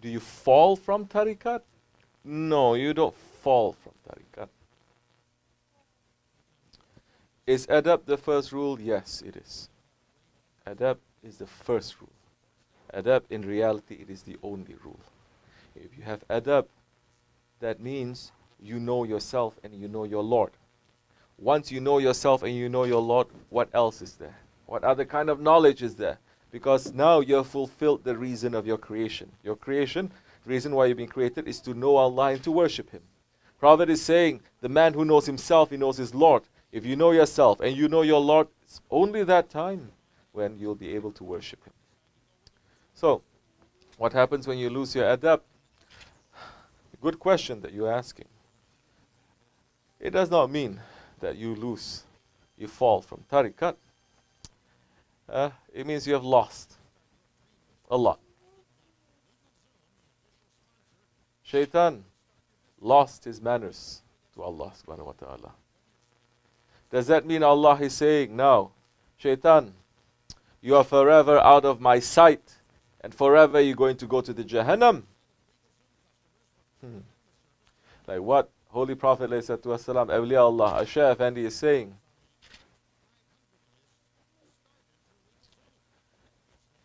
Do you fall from tariqat? No, you don't fall from tariqat. Is adab the first rule? Yes, it is. Adab is the first rule. Adab, in reality, it is the only rule. If you have adab, that means you know yourself and you know your Lord. Once you know yourself and you know your Lord, what else is there? What other kind of knowledge is there? Because now you have fulfilled the reason of your creation. Your creation, the reason why you've been created, is to know Allah and to worship Him. Prophet is saying, the man who knows himself, he knows his Lord. If you know yourself and you know your Lord, it's only that time when you'll be able to worship Him. So, what happens when you lose your adab? Good question that you're asking. It does not mean that you lose, you fall from tariqat. It means you have lost a lot. Shaitan lost his manners to Allah subhanahu wa ta'ala. Does that mean Allah is saying, now, Shaitan, you are forever out of my sight and forever you're going to go to the Jahannam? Like what Holy Prophet ﷺ, Awliya Allah, Shaykh Effendi is saying.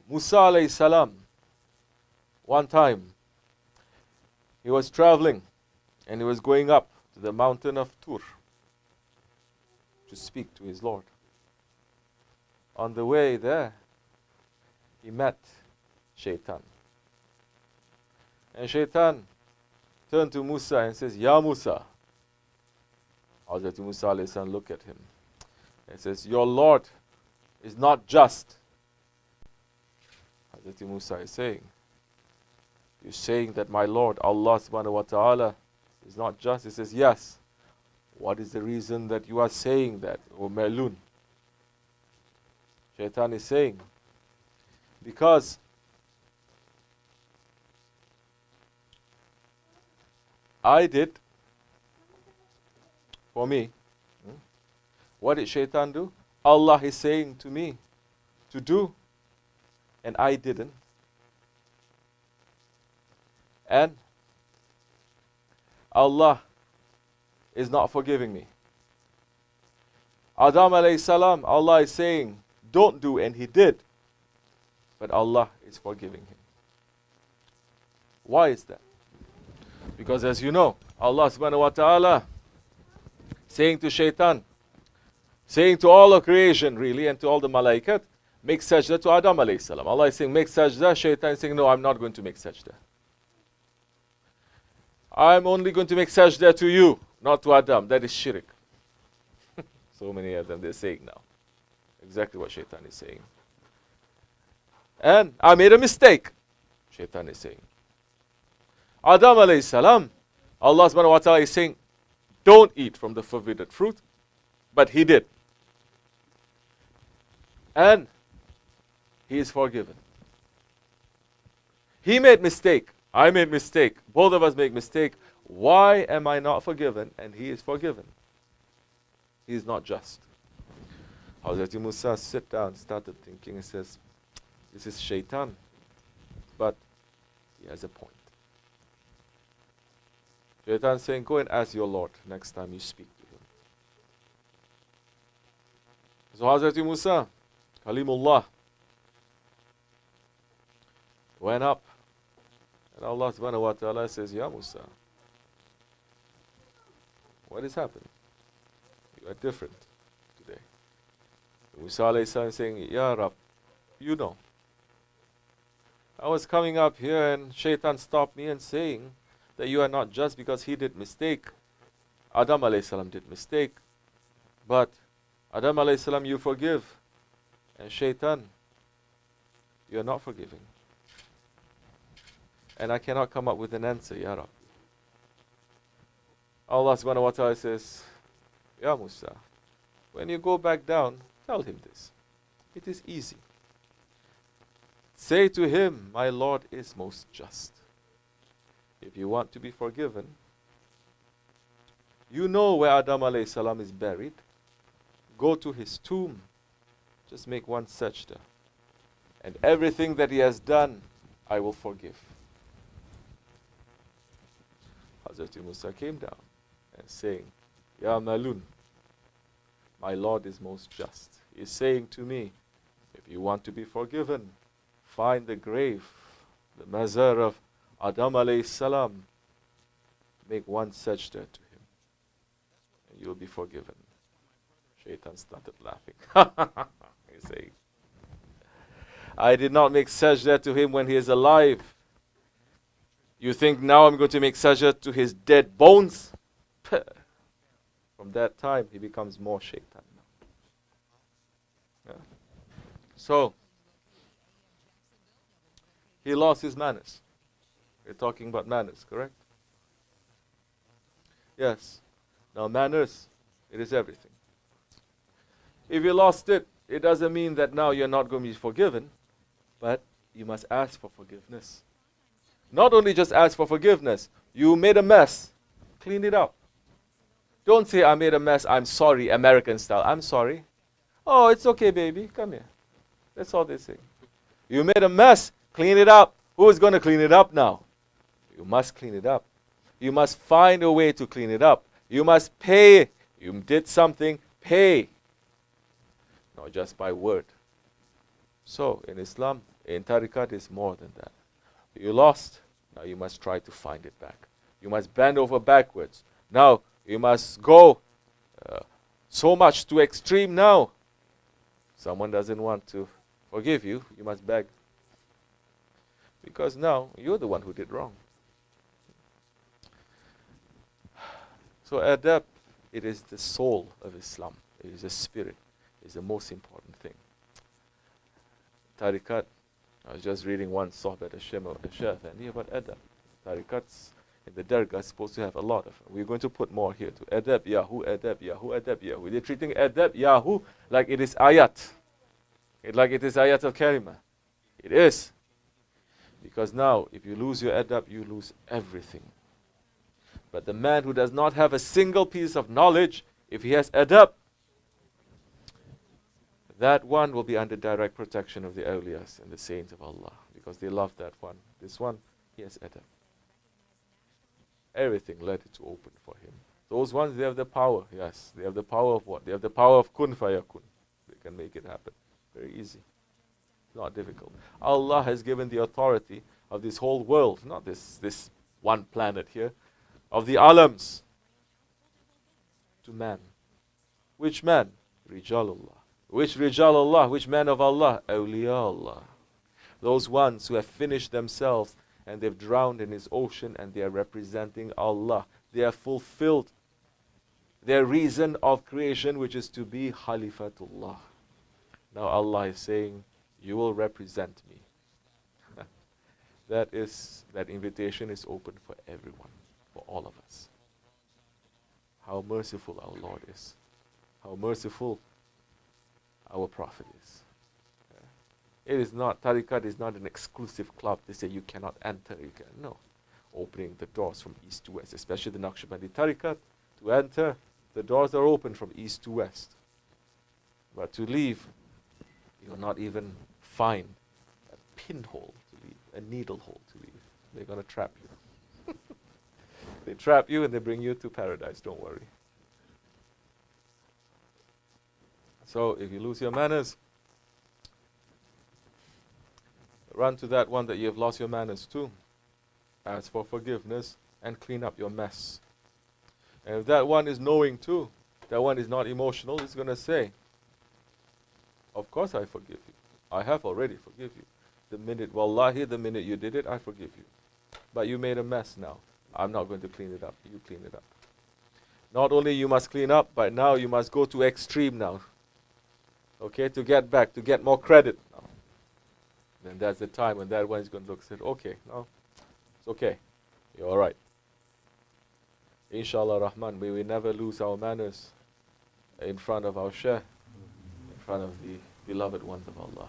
Musa alayhi salam, one time, he was traveling and he was going up to the mountain of Tur to speak to his Lord. On the way there, he met Shaitan. And Shaitan turned to Musa and says, Ya Musa. Hazrat Musa alayhi salam looked at him and says, your Lord is not just. Hazrat Musa is saying, you're saying that my Lord, Allah subhanahu wa ta'ala, is not just. He says, yes. What is the reason that you are saying that, O Melun? Shaitan is saying, because I did for me. What did Shaitan do? Allah is saying to me to do, and I didn't. And Allah is not forgiving me. Adam alayhi salam, Allah is saying, don't do, and he did. But Allah is forgiving him. Why is that? Because as you know, Allah subhanahu wa ta'ala saying to Shaitan, saying to all of creation really, and to all the malaikat, make sajda to Adam alayhi salam. Allah is saying, make sajda. Shaitan is saying, no, I'm not going to make sajda. I'm only going to make sajda to you, not to Adam. That is shirk. So many of them, they're saying now. Exactly what Shaitan is saying. And I made a mistake, Shaitan is saying. Adam alayhi salam, Allah subhanahu wa ta'ala is saying, don't eat from the forbidden fruit, but he did. And he is forgiven. He made mistake. I made mistake. Both of us make mistake. Why am I not forgiven and he is forgiven? He is not just. Hazrat Musa sat down, started thinking and says, this is Shaitan, but he has a point. Shaitan saying, go and ask your Lord next time you speak to him. So Hazrat Musa, Kalimullah, went up. And Allah subhanahu wa ta'ala says, Ya Musa, what is happening? You are different today. Musa alayhi salam is saying, Ya Rab, you know. I was coming up here and Shaitan stopped me and saying that you are not just because he did mistake. Adam alayhi salam did mistake. But Adam alayhi salam you forgive. And Shaitan, you are not forgiving. And I cannot come up with an answer, Ya Rab. Allah subhanahu wa ta'ala says, Ya Musa, when you go back down, tell him this. It is easy. Say to him, my Lord is most just. If you want to be forgiven, you know where Adam alayhi salam is buried. Go to his tomb. Just make one sajda. And everything that he has done, I will forgive. Hazrat Musa came down and saying, Ya Malun, my Lord is most just. He is saying to me, if you want to be forgiven, find the grave, the mazar of Adam alayhi salam, make one sajda to him, and you will be forgiven. Shaitan started laughing. He's saying, I did not make sajda to him when he is alive. You think now I'm going to make sajda to his dead bones? From that time, he becomes more shaitan. Yeah. So, he lost his manners. We're talking about manners, correct? Yes. Now, manners, it is everything. If you lost it, it doesn't mean that now you're not going to be forgiven, but you must ask for forgiveness. Not only just ask for forgiveness, you made a mess, clean it up. Don't say, I made a mess, I'm sorry, American style. I'm sorry. Oh, it's okay, baby, come here. That's all they say. You made a mess, clean it up. Who is going to clean it up now? You must clean it up. You must find a way to clean it up. You must pay. You did something, pay. Not just by word. So, in Islam, in tariqat, it's more than that. You lost, now you must try to find it back. You must bend over backwards. Now, you must go so much to extreme now. Someone doesn't want to forgive you, you must beg. Because now, you're the one who did wrong. So adab, it is the soul of Islam. It is the spirit. It is the most important thing. Tariqat, I was just reading one sohbat Ashaf about adab. Tariqats in the dargah is supposed to have a lot of. We're going to put more here to adab Yahoo, adab Yahoo, adab Yahoo. They're treating adab Yahoo like it is ayat. Like it is ayat al-karima. It is. Because now, if you lose your adab, you lose everything. But the man who does not have a single piece of knowledge, if he has adab, that one will be under direct protection of the awliyas and the saints of Allah. Because they love that one. This one, he has adab. Everything let it open for him. Those ones, they have the power. Yes, they have the power of what? They have the power of kun fayakun. They can make it happen. Very easy. Not difficult. Allah has given the authority of this whole world, not this one planet here, of the alams, to man. Which man? Rijalullah. Which Rijalullah? Which man of Allah? Awliya Allah. Those ones who have finished themselves and they've drowned in His ocean and they are representing Allah. They have fulfilled their reason of creation, which is to be Khalifatullah. Now Allah is saying, you will represent me. That invitation is open for everyone, for all of us. How merciful our Lord is. How merciful our Prophet is. It is not, tariqat is not an exclusive club. They say you cannot enter. You can, no. Opening the doors from east to west, especially the Naqshbandi tariqat. To enter, the doors are open from east to west. But to leave, you will not even find a pinhole to leave, a needle hole to leave. They're going to trap you. They trap you and they bring you to paradise, don't worry. So if you lose your manners, run to that one that you have lost your manners to. Ask for forgiveness and clean up your mess. And if that one is knowing too, that one is not emotional, he's going to say, of course I forgive you. I have already forgive you. The minute, wallahi, the minute you did it, I forgive you. But you made a mess now. I'm not going to clean it up. You clean it up. Not only you must clean up, but now you must go to extreme now. Okay, to get back, to get more credit now. Then that's the time when that one is going to look and say, okay, no, it's okay. You're all right. Inshallah Rahman, may we never lose our manners in front of our Shaykh, in front of the beloved ones of Allah.